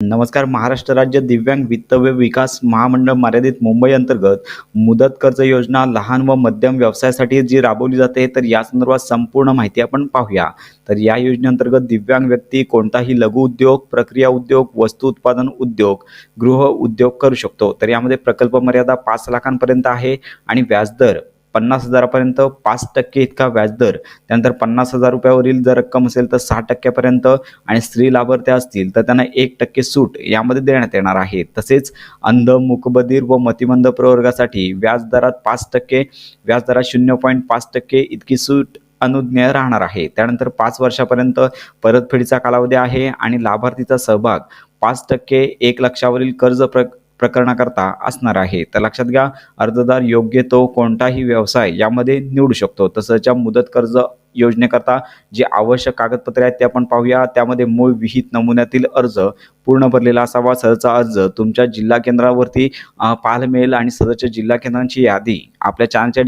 नमस्कार. महाराष्ट्र राज्य दिव्यांग वित्त व विकास महामंडळ मर्यादित मुंबई अंतर्गत मुदत कर्ज योजना लहान व मध्यम व्यवसायासाठी जी राबवली जाते, तर या संदर्भात संपूर्ण माहिती आपण पाहूया. तर या योजनेअंतर्गत दिव्यांग व्यक्ती कोणताही लघु उद्योग, प्रक्रिया उद्योग, वस्तू उत्पादन उद्योग, गृह उद्योग करू शकतो. तर यामध्ये प्रकल्प मर्यादा 5 लाखांपर्यंत आहे आणि व्याजदर 50,000पर्यंत 5% इतका व्याजदर. त्यानंतर 50,000 रुपयावरील जर रक्कम असेल तर 6% आणि स्त्री लाभार्थी असतील तर त्यांना 1% सूट यामध्ये देण्यात येणार आहे. तसेच अंध, मूकबधीर व मतिमंद प्रवर्गासाठी व्याजदरात 5%, व्याजदरात 0.5% इतकी सूट अनुज्ञेय राहणार आहे. त्यानंतर 5 वर्षापर्यंत परतफेडीचा कालावधी आहे आणि लाभार्थीचा सहभाग 5% 1,00,000वरील कर्ज प्रकरणाकरता असणार आहे. तर लक्षात घ्या, अर्जदार योग्य तो कोणताही व्यवसाय यामध्ये निवडू शकतो. तसंच या मुदत कर्ज योजनेकरता जे आवश्यक कागदपत्रे आहेत ते आपण पाहूया. त्यामध्ये मूळ विहित नमुन्यातील अर्ज पूर्ण भरलेला असावा. सदरचा अर्ज तुमच्या जिल्हा केंद्रावरती पाहायला मिळेल आणि सदरच्या जिल्हा केंद्रांची यादी आपल्या चॅनलच्या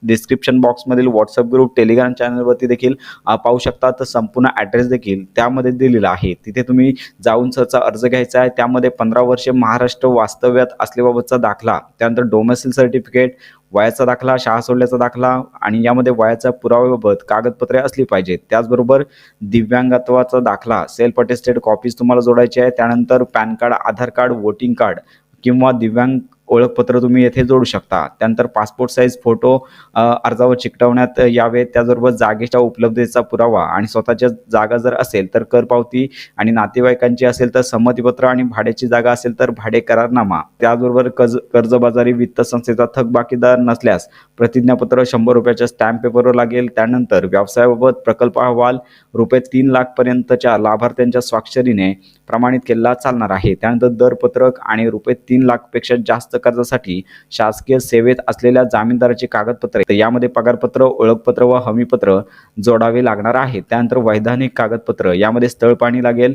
डिस्क्रिप्शन बॉक्समधील व्हॉट्सअप ग्रुप, टेलिग्राम चॅनलवरती देखील पाहू शकता. तर संपूर्ण ॲड्रेस देखील त्यामध्ये दिलेला आहे. तिथे तुम्ही जाऊन सहचा अर्ज घ्यायचा आहे. त्यामध्ये 15 वर्षे महाराष्ट्र वास्तव्यात असल्याबाबतचा दाखला, त्यानंतर डोमेसिल सर्टिफिकेट, वयाचा दाखला, शाळा सोडल्याचा दाखला आणि यामध्ये वयाच्या पुराव्याबाबत कागदपत्रे असली पाहिजेत. त्याचबरोबर दिव्यांगत्वाचा दाखला, सेल्फ अटेस्टेड कॉपीज तुम्हाला जोडायची आहे. त्यानंतर पॅन कार्ड, आधार कार्ड, वोटिंग कार्ड किंवा दिव्यांग ओळखपत्र तुम्ही येथे जोडू शकता. त्यानंतर पासपोर्ट साईज फोटो अर्जावर चिकटवण्यात यावेत. त्याचबरोबर जागेच्या उपलब्धतेचा पुरावा आणि स्वतःच्या जागा जर असेल तर कर पावती आणि नातेवाईकांची असेल तर संमतीपत्र आणि भाड्याची जागा असेल तर भाडे करारनामा. त्याचबरोबर कर्जबाजारी वित्त संस्थेचा थकबाकीदार नसल्यास प्रतिज्ञापत्र ₹100च्या स्टॅम्प पेपरवर लागेल. त्यानंतर व्यवसायाबाबत प्रकल्प अहवाल ₹3 पर्यंतच्या लाभार्थ्यांच्या स्वाक्षरीने प्रमाणित केलेला चालणार आहे. त्यानंतर दरपत्रक आणि ₹3 जास्त कर्जासाठी शासकीय सेवेत असलेल्या जामीनदाराची कागदपत्रे, तर यामध्ये पगारपत्र, ओळखपत्र व हमीपत्र जोडावे लागणार आहे. त्यानंतर वैधानिक कागदपत्र, यामध्ये स्थळ पाणी लागेल,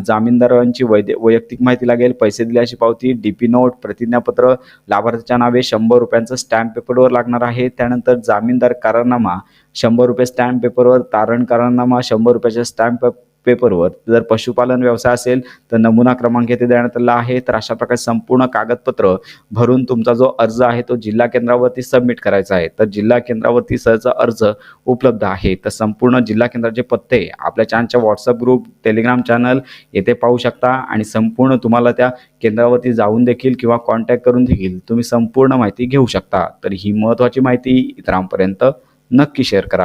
जामीनदारांची वैयक्तिक माहिती लागेल, पैसे दिल्याची पावती, डीपी नोट, प्रतिज्ञापत्र, लाभार्थीच्या नावे ₹100 स्टॅम्प पेपरवर लागणार आहे. त्यानंतर जामीनदार करारनामा ₹100 स्टॅम्प पेपरवर, तारण करारनामा ₹100च्या स्टॅम्प पेपरवर. जर पशुपालन व्यवसाय असेल तर नमुना क्रमांक येथे देण्यात आला आहे. तर अशा प्रकारे संपूर्ण कागदपत्र भरून तुमचा जो अर्ज आहे तो जिल्हा केंद्रावरती सबमिट करायचा आहे. तर जिल्हा केंद्रावरती सहज अर्ज उपलब्ध आहे. तर संपूर्ण जिल्हा केंद्राचे पत्ते आपल्या चॅनलच्या व्हॉट्सअप ग्रुप, टेलिग्राम चॅनल येथे पाहू शकता आणि संपूर्ण तुम्हाला त्या केंद्रावरती जाऊन देखील किंवा कॉन्टॅक्ट करून देखील तुम्ही संपूर्ण माहिती घेऊ शकता. तर ही महत्त्वाची माहिती इतरांपर्यंत नक्की शेअर करा.